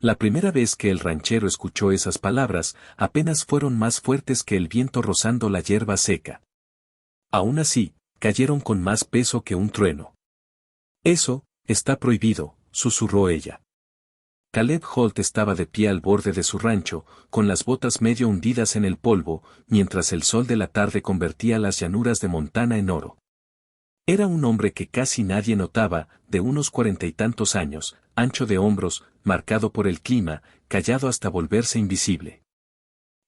La primera vez que el ranchero escuchó esas palabras, apenas fueron más fuertes que el viento rozando la hierba seca. Aún así, cayeron con más peso que un trueno. Eso, está prohibido, susurró ella. Caleb Holt estaba de pie al borde de su rancho, con las botas medio hundidas en el polvo, mientras el sol de la tarde convertía las llanuras de Montana en oro. Era un hombre que casi nadie notaba, de unos 40 y tantos años, ancho de hombros, marcado por el clima, callado hasta volverse invisible.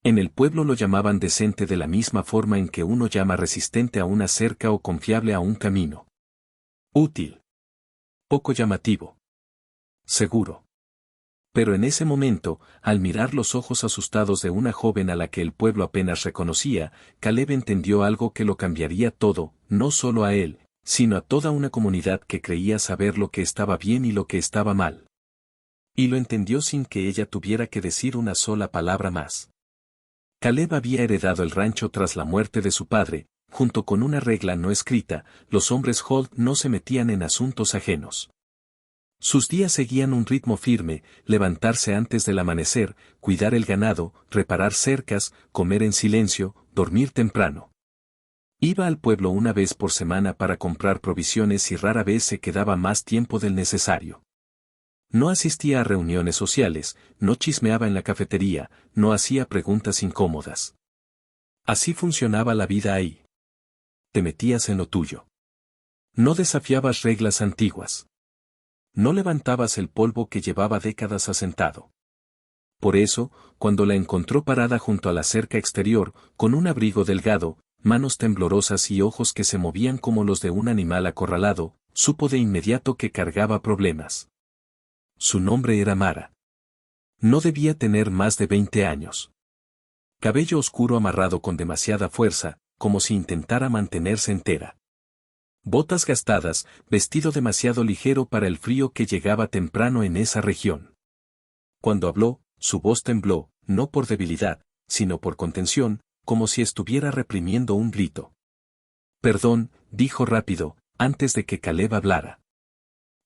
En el pueblo lo llamaban decente de la misma forma en que uno llama resistente a una cerca o confiable a un camino. Útil. Poco llamativo. Seguro. Pero en ese momento, al mirar los ojos asustados de una joven a la que el pueblo apenas reconocía, Caleb entendió algo que lo cambiaría todo, no solo a él, sino a toda una comunidad que creía saber lo que estaba bien y lo que estaba mal. Y lo entendió sin que ella tuviera que decir una sola palabra más. Caleb había heredado el rancho tras la muerte de su padre, junto con una regla no escrita: los hombres Holt no se metían en asuntos ajenos. Sus días seguían un ritmo firme: levantarse antes del amanecer, cuidar el ganado, reparar cercas, comer en silencio, dormir temprano. Iba al pueblo una vez por semana para comprar provisiones y rara vez se quedaba más tiempo del necesario. No asistía a reuniones sociales, no chismeaba en la cafetería, no hacía preguntas incómodas. Así funcionaba la vida ahí. Te metías en lo tuyo. No desafiabas reglas antiguas. No levantabas el polvo que llevaba décadas asentado. Por eso, cuando la encontró parada junto a la cerca exterior, con un abrigo delgado, manos temblorosas y ojos que se movían como los de un animal acorralado, supo de inmediato que cargaba problemas. Su nombre era Mara. No debía tener más de 20 años. Cabello oscuro amarrado con demasiada fuerza, como si intentara mantenerse entera. Botas gastadas, vestido demasiado ligero para el frío que llegaba temprano en esa región. Cuando habló, su voz tembló, no por debilidad, sino por contención, como si estuviera reprimiendo un grito. Perdón, dijo rápido, antes de que Caleb hablara.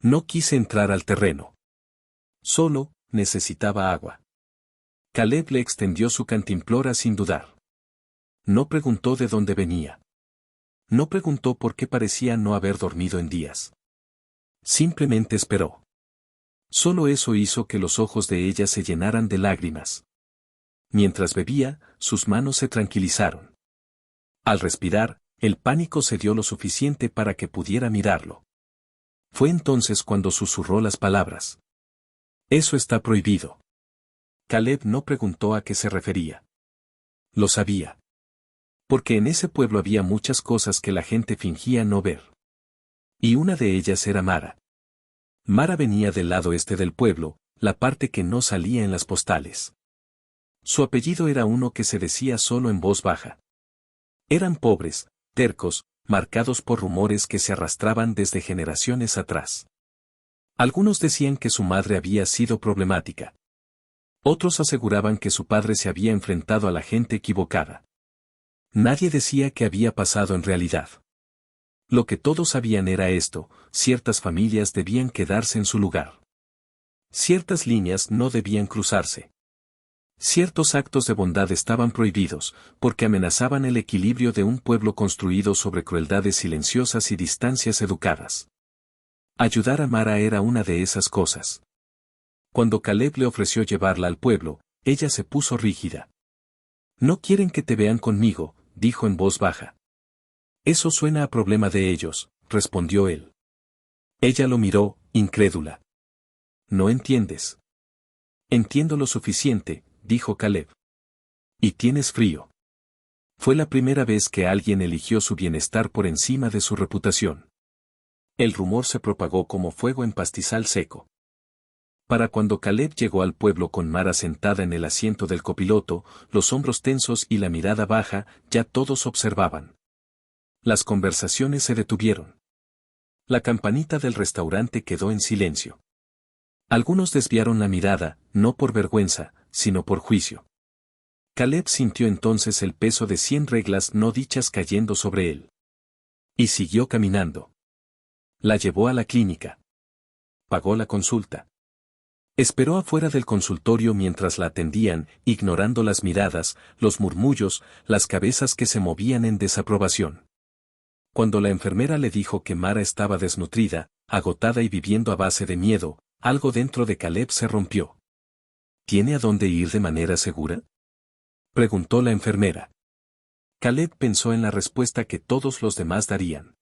No quise entrar al terreno. Solo, necesitaba agua. Caleb le extendió su cantimplora sin dudar. No preguntó de dónde venía. No preguntó por qué parecía no haber dormido en días. Simplemente esperó. Solo eso hizo que los ojos de ella se llenaran de lágrimas. Mientras bebía, sus manos se tranquilizaron. Al respirar, el pánico cedió lo suficiente para que pudiera mirarlo. Fue entonces cuando susurró las palabras. Eso está prohibido. Caleb no preguntó a qué se refería. Lo sabía. Porque en ese pueblo había muchas cosas que la gente fingía no ver. Y una de ellas era Mara. Mara venía del lado este del pueblo, la parte que no salía en las postales. Su apellido era uno que se decía solo en voz baja. Eran pobres, tercos, marcados por rumores que se arrastraban desde generaciones atrás. Algunos decían que su madre había sido problemática. Otros aseguraban que su padre se había enfrentado a la gente equivocada. Nadie decía qué había pasado en realidad. Lo que todos sabían era esto: ciertas familias debían quedarse en su lugar. Ciertas líneas no debían cruzarse. Ciertos actos de bondad estaban prohibidos, porque amenazaban el equilibrio de un pueblo construido sobre crueldades silenciosas y distancias educadas. Ayudar a Mara era una de esas cosas. Cuando Caleb le ofreció llevarla al pueblo, ella se puso rígida. No quieren que te vean conmigo, dijo en voz baja. Eso suena a problema de ellos, respondió él. Ella lo miró, incrédula. No entiendes. Entiendo lo suficiente, dijo Caleb. Y tienes frío. Fue la primera vez que alguien eligió su bienestar por encima de su reputación. El rumor se propagó como fuego en pastizal seco. Para cuando Caleb llegó al pueblo con Mara sentada en el asiento del copiloto, los hombros tensos y la mirada baja, ya todos observaban. Las conversaciones se detuvieron. La campanita del restaurante quedó en silencio. Algunos desviaron la mirada, no por vergüenza, sino por juicio. Caleb sintió entonces el peso de 100 reglas no dichas cayendo sobre él. Y siguió caminando. La llevó a la clínica. Pagó la consulta. Esperó afuera del consultorio mientras la atendían, ignorando las miradas, los murmullos, las cabezas que se movían en desaprobación. Cuando la enfermera le dijo que Mara estaba desnutrida, agotada y viviendo a base de miedo, algo dentro de Caleb se rompió. ¿Tiene a dónde ir de manera segura?, preguntó la enfermera. Caleb pensó en la respuesta que todos los demás darían.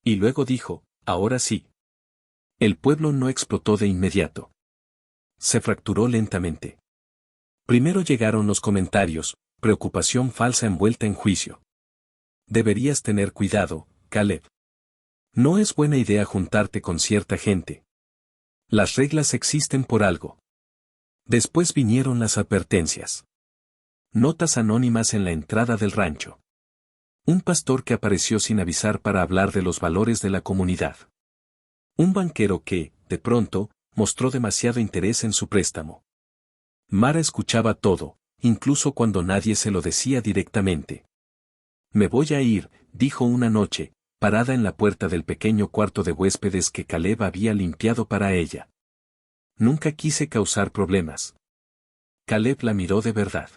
Y luego dijo, ahora sí. El pueblo no explotó de inmediato. Se fracturó lentamente. Primero llegaron los comentarios, preocupación falsa envuelta en juicio. Deberías tener cuidado, Caleb. No es buena idea juntarte con cierta gente. Las reglas existen por algo. Después vinieron las advertencias. Notas anónimas en la entrada del rancho. Un pastor que apareció sin avisar para hablar de los valores de la comunidad. Un banquero que, de pronto, mostró demasiado interés en su préstamo. Mara escuchaba todo, incluso cuando nadie se lo decía directamente. Me voy a ir, dijo una noche, parada en la puerta del pequeño cuarto de huéspedes que Caleb había limpiado para ella. Nunca quise causar problemas. Caleb la miró de verdad.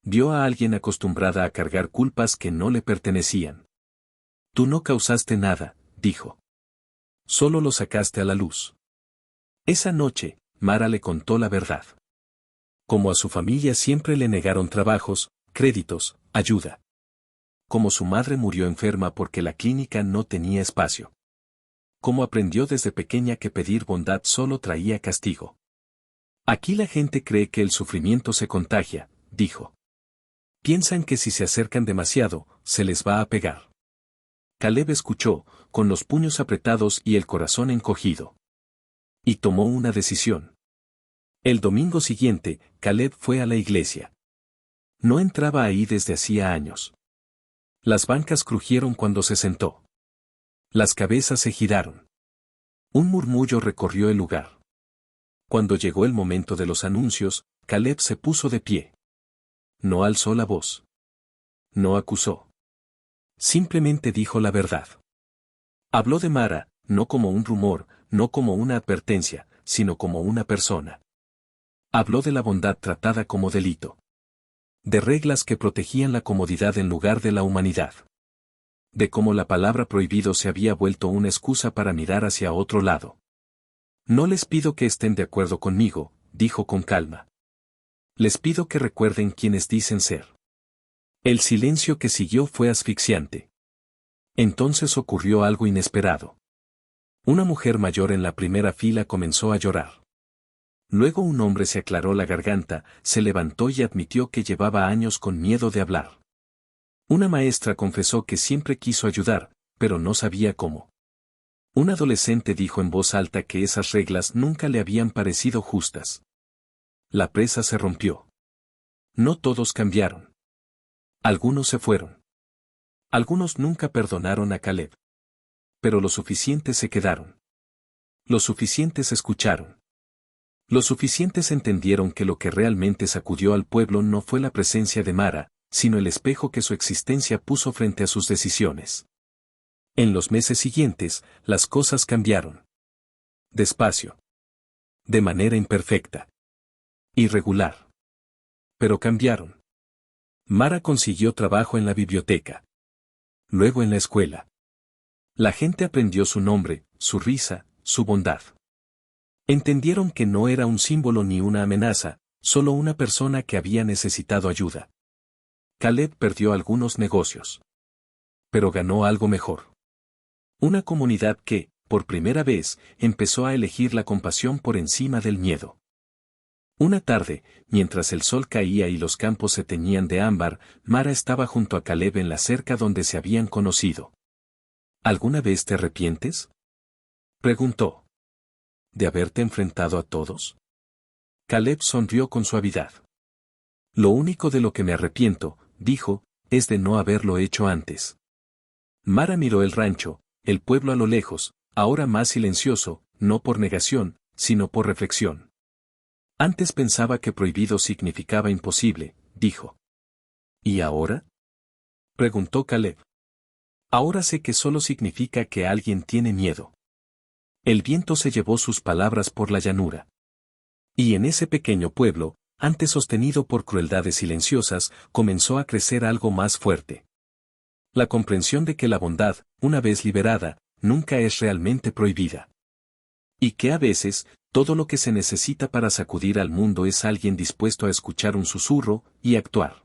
Vio a alguien acostumbrada a cargar culpas que no le pertenecían. Tú no causaste nada, dijo. Solo lo sacaste a la luz. Esa noche, Mara le contó la verdad. Como a su familia siempre le negaron trabajos, créditos, ayuda. Como su madre murió enferma porque la clínica no tenía espacio. Como aprendió desde pequeña que pedir bondad solo traía castigo. Aquí la gente cree que el sufrimiento se contagia, dijo. Piensan que si se acercan demasiado, se les va a pegar. Caleb escuchó, con los puños apretados y el corazón encogido. Y tomó una decisión. El domingo siguiente, Caleb fue a la iglesia. No entraba ahí desde hacía años. Las bancas crujieron cuando se sentó. Las cabezas se giraron. Un murmullo recorrió el lugar. Cuando llegó el momento de los anuncios, Caleb se puso de pie. No alzó la voz. No acusó. Simplemente dijo la verdad. Habló de Mara, no como un rumor, no como una advertencia, sino como una persona. Habló de la bondad tratada como delito. De reglas que protegían la comodidad en lugar de la humanidad. De cómo la palabra prohibido se había vuelto una excusa para mirar hacia otro lado. No les pido que estén de acuerdo conmigo, dijo con calma. Les pido que recuerden quiénes dicen ser. El silencio que siguió fue asfixiante. Entonces ocurrió algo inesperado. Una mujer mayor en la primera fila comenzó a llorar. Luego un hombre se aclaró la garganta, se levantó y admitió que llevaba años con miedo de hablar. Una maestra confesó que siempre quiso ayudar, pero no sabía cómo. Un adolescente dijo en voz alta que esas reglas nunca le habían parecido justas. La presa se rompió. No todos cambiaron. Algunos se fueron. Algunos nunca perdonaron a Caleb. Pero los suficientes se quedaron. Los suficientes escucharon. Los suficientes entendieron que lo que realmente sacudió al pueblo no fue la presencia de Mara, sino el espejo que su existencia puso frente a sus decisiones. En los meses siguientes, las cosas cambiaron. Despacio. De manera imperfecta. Irregular. Pero cambiaron. Mara consiguió trabajo en la biblioteca. Luego en la escuela. La gente aprendió su nombre, su risa, su bondad. Entendieron que no era un símbolo ni una amenaza, solo una persona que había necesitado ayuda. Caleb perdió algunos negocios. Pero ganó algo mejor. Una comunidad que, por primera vez, empezó a elegir la compasión por encima del miedo. Una tarde, mientras el sol caía y los campos se teñían de ámbar, Mara estaba junto a Caleb en la cerca donde se habían conocido. ¿Alguna vez te arrepientes?, preguntó. ¿De haberte enfrentado a todos? Caleb sonrió con suavidad. Lo único de lo que me arrepiento, dijo, es de no haberlo hecho antes. Mara miró el rancho, el pueblo a lo lejos, ahora más silencioso, no por negación, sino por reflexión. Antes pensaba que prohibido significaba imposible, dijo. ¿Y ahora?, preguntó Caleb. Ahora sé que solo significa que alguien tiene miedo. El viento se llevó sus palabras por la llanura. Y en ese pequeño pueblo, antes sostenido por crueldades silenciosas, comenzó a crecer algo más fuerte. La comprensión de que la bondad, una vez liberada, nunca es realmente prohibida. Y que a veces, todo lo que se necesita para sacudir al mundo es alguien dispuesto a escuchar un susurro y actuar.